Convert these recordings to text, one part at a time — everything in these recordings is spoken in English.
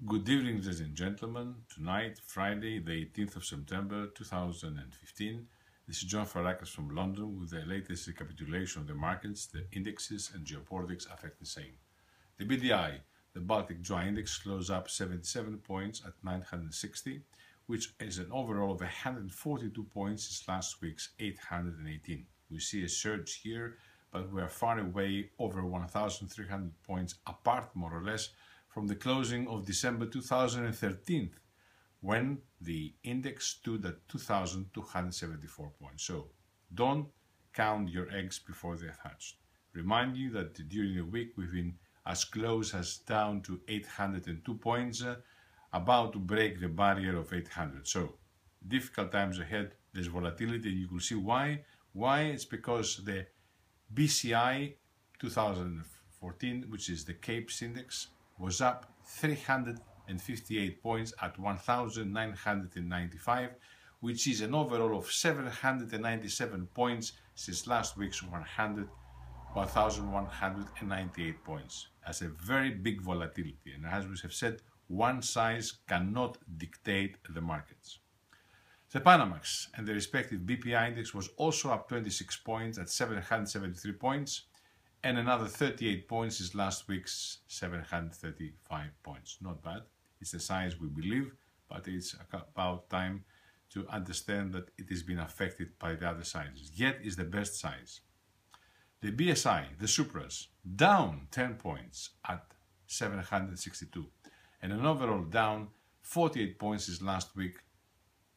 Good evening, ladies and gentlemen. Tonight, Friday, the 18th of September 2015, this is John Farakis from London with the latest recapitulation of the markets, the indexes, and geopolitics affecting the same. The BDI, the Baltic Dry Index, closed up 77 points at 960, which is an overall of 142 points since last week's 818. We see a surge here, but we are far away, over 1,300 points apart, more or less, from the closing of December 2013, when the index stood at 2,274 points. So don't count your eggs before they're hatched. Remind you that during the week we've been as close as down to 802 points, about to break the barrier of 800. So difficult times ahead, there's volatility, you will see why. Why? It's because the BCI 2014, which is the CAPES index, was up 358 points at 1,995, which is an overall of 797 points since last week's 1,198 points. That's a very big volatility, and as we have said, one size cannot dictate the markets. The Panamax and the respective BPI index was also up 26 points at 773 points, and another 38 points is last week's 735 points. Not bad. It's the size we believe, but it's about time to understand that it has been affected by the other sizes. Yet is the best size. The BSI, the Supras, down 10 points at 762, and an overall down 48 points is last week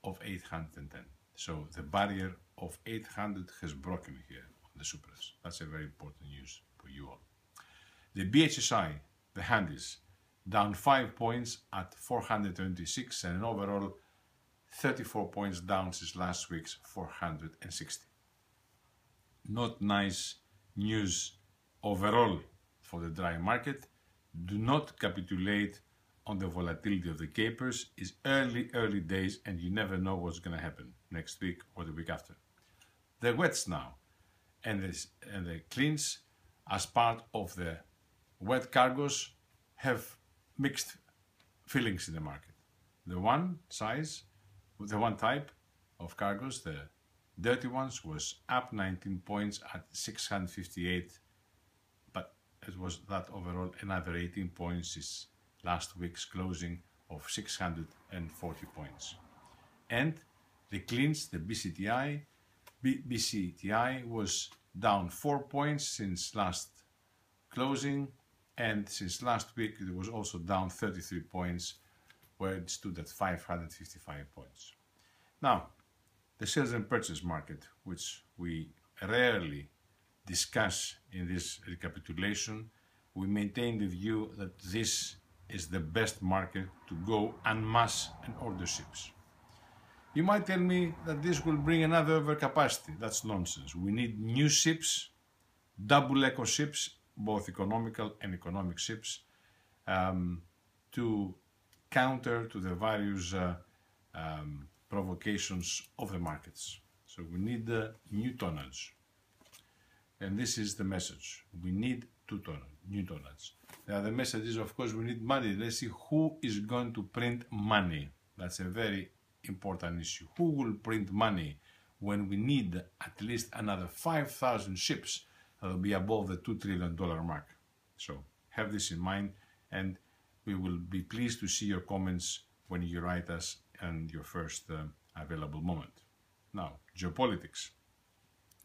of 810. So the barrier of 800 has broken here. The Supras. That's a very important news for you all. The BHSI, the Handys, down 5 points at 426, and an overall 34 points down since last week's 460. Not nice news overall for the dry market. Do not capitulate on the volatility of the capers. It's early days, and you never know what's going to happen next week or the week after. The wets now and the cleans, as part of the wet cargoes, have mixed feelings in the market. The one type of cargoes, the dirty ones, was up 19 points at 658, but it was that overall another 18 points is last week's closing of 640 points. And the cleans, the BCTI was down 4 points since last closing, and since last week it was also down 33 points, where it stood at 555 points. Now, the sales and purchase market, which we rarely discuss in this recapitulation, we maintain the view that this is the best market to go en masse and order ships. You might tell me that this will bring another overcapacity. That's nonsense. We need new ships, double eco ships, both economical and economic ships, to counter to the various provocations of the markets. So we need new tonnage. And this is the message. We need new tonnage. The other message is, of course, we need money. Let's see who is going to print money. That's a very important issue. Who will print money when we need at least another 5,000 ships that will be above the $2 trillion mark? So have this in mind, and we will be pleased to see your comments when you write us in your first available moment. Now, geopolitics.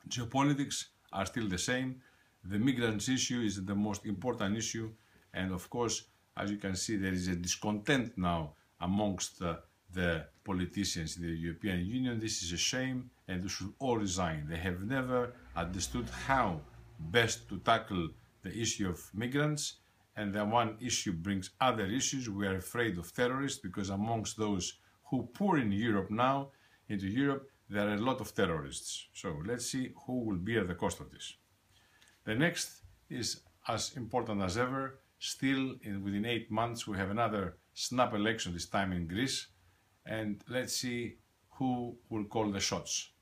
Geopolitics are still the same. The migrants issue is the most important issue, and of course, as you can see, there is a discontent now amongst the politicians in the European Union. This is a shame, and they should all resign. They have never understood how best to tackle the issue of migrants, and then one issue brings other issues. We are afraid of terrorists because amongst those who pour in Europe now, into Europe, there are a lot of terrorists. So let's see who will bear the cost of this. The next is as important as ever. Still, within 8 months, we have another snap election, this time in Greece. And let's see who will call the shots.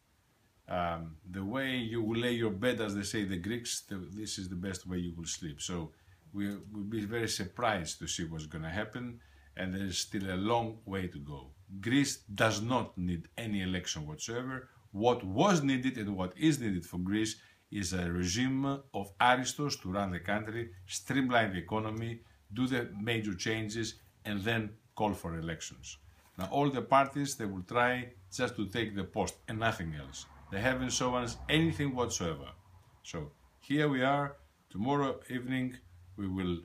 The way you will lay your bed, as they say the Greeks, this is the best way you will sleep. So we'll be very surprised to see what's going to happen. and there is still a long way to go. Greece does not need any election whatsoever. What was needed and what is needed for Greece is a regime of aristos to run the country, streamline the economy, do the major changes, and then call for elections. Now all the parties, they will try just to take the post and nothing else. They haven't shown us anything whatsoever. So here we are. Tomorrow evening we will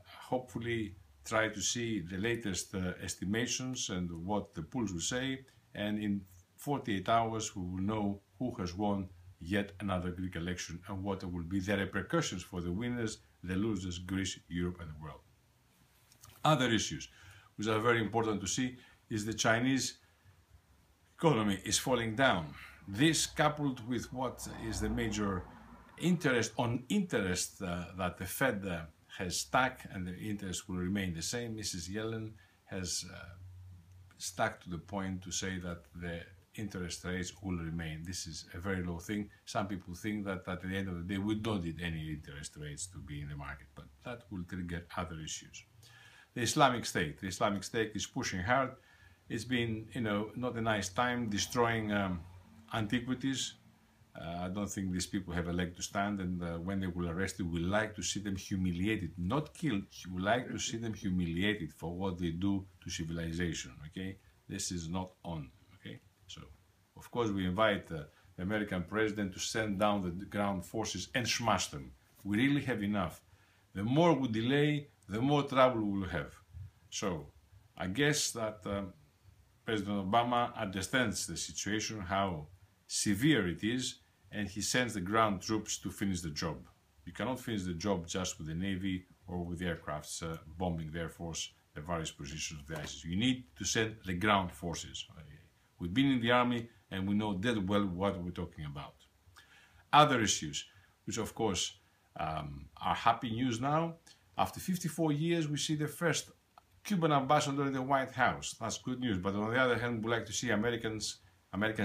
hopefully try to see the latest estimations and what the polls will say, and in 48 hours we will know who has won yet another Greek election and what will be the repercussions for the winners, the losers, Greece, Europe and the world. Other issues which are very important to see is the Chinese economy is falling down. This, coupled with what is the major interest that the Fed has stuck, and the interest will remain the same. Mrs. Yellen has stuck to the point to say that the interest rates will remain. This is a very low thing. Some people think that at the end of the day we don't need any interest rates to be in the market, but that will trigger other issues. The Islamic State. The Islamic State is pushing hard. It's been, not a nice time, destroying antiquities. I don't think these people have a leg to stand, and when they will arrest you, we like to see them humiliated, not killed. We like to see them humiliated for what they do to civilization, okay? This is not on, okay? So, of course, we invite the American president to send down the ground forces and smash them. We really have enough. The more we delay, the more trouble we will have. So, I guess that President Obama understands the situation, how severe it is, and he sends the ground troops to finish the job. You cannot finish the job just with the Navy or with aircrafts bombing the Air Force, the various positions of the ISIS. You need to send the ground forces. We've been in the army and we know dead well what we're talking about. Other issues, which of course are happy news now. After 54 years, we see the first Cuban ambassador in the White House. That's good news. But on the other hand, we like to see American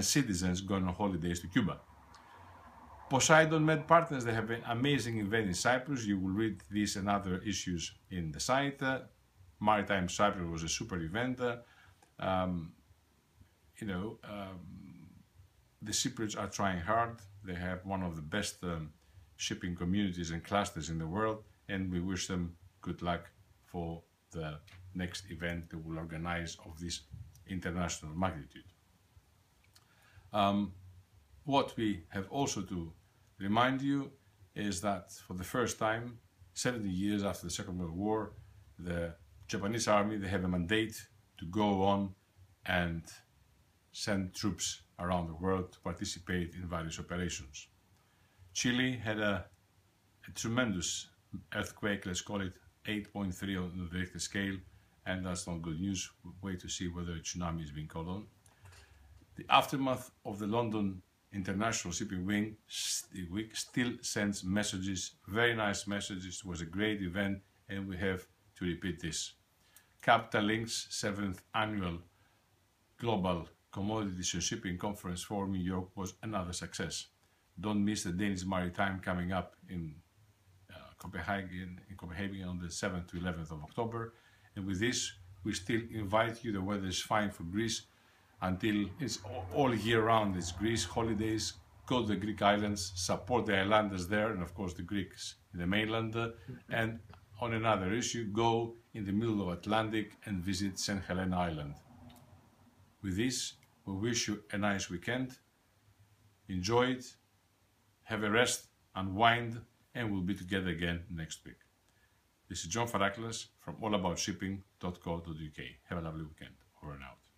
citizens going on holidays to Cuba. Poseidon Med Partners, they have an amazing event in Cyprus. You will read these and other issues in the site. Maritime Cyprus was a super event. The Cypriots are trying hard. They have one of the best shipping communities and clusters in the world, and we wish them good luck for the next event they will organize of this international magnitude. What we have also to remind you is that for the first time, 70 years after the Second World War, the Japanese army, they have a mandate to go on and send troops around the world to participate in various operations. Chile had a tremendous earthquake, let's call it 8.3 on the Richter scale, and that's not good news. We'll wait to see whether a tsunami is being called on. The aftermath of the London International Shipping Week still sends messages, very nice messages. It was a great event, and we have to repeat this. Capital Link's 7th annual Global Commodities and Shipping Conference for New York was another success. Don't miss the Danish Maritime coming up in Copenhagen on the 7th to 11th of October. And with this, we still invite you. The weather is fine for Greece until it's all year round. It's Greece holidays. Go to the Greek islands, support the islanders there, and of course the Greeks in the mainland. And on another issue, go in the middle of Atlantic and visit St. Helena Island. With this, we wish you a nice weekend. Enjoy it, have a rest, unwind, and we'll be together again next week. This is John Faraklis from allaboutshipping.co.uk. Have a lovely weekend. Over and out.